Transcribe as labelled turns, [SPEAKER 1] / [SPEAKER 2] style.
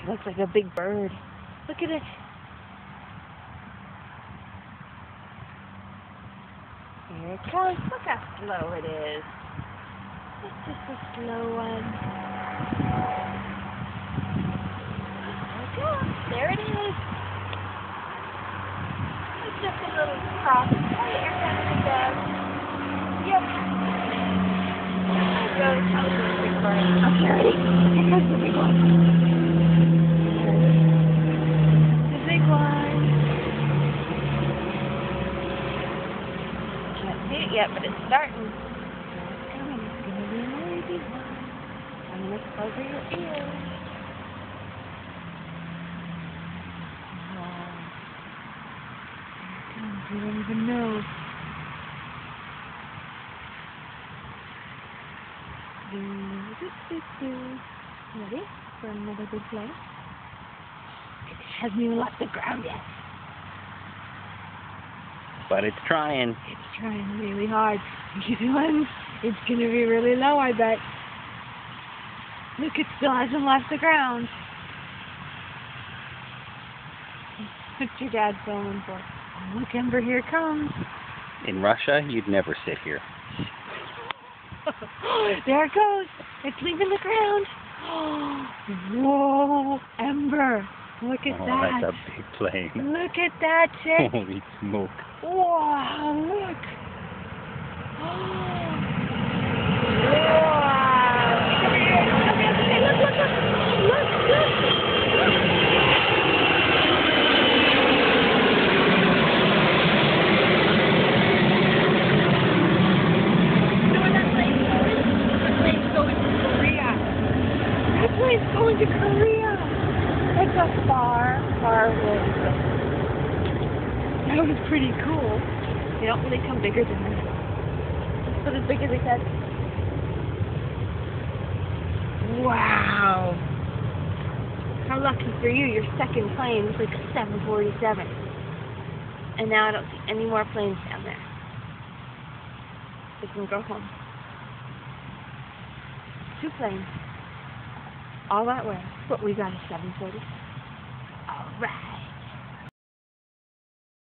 [SPEAKER 1] It looks like a big bird. Look at it. Here it comes. Look how slow it is. It's just a slow one. There it goes. There it is. It's just a little cross. Oh, here comes the dove. Yep. There it goes. Oh, this is recording. Okay, ready? Here comes the big one. The big one. Can't see it yet, but it's starting. It's coming. It's going to be a really big one. I'm going to cover your ears. Wow. Here it comes. You don't even know. Ready for another big play? It hasn't even left the ground yet.
[SPEAKER 2] But it's trying.
[SPEAKER 1] It's trying really hard. These ones, it's going to be really low, I bet. Look, it still hasn't left the ground. What's your dad filming for? Oh, look, Ember, here it comes.
[SPEAKER 2] In Russia, you'd never sit here.
[SPEAKER 1] There it goes. It's leaving the ground. Whoa, Ember. Look at that.
[SPEAKER 2] That's a big plane.
[SPEAKER 1] Look at that, chick.
[SPEAKER 2] Holy smoke.
[SPEAKER 1] Wow, look. Wow. It's going to Korea. It's a far, far away. That was pretty cool. They don't really come bigger than this. But as big as they said. Wow. How lucky for you. Your second plane was like a 747. And now I don't see any more planes down there. We can go home. 2 planes. All that way, but we got a 740. All right.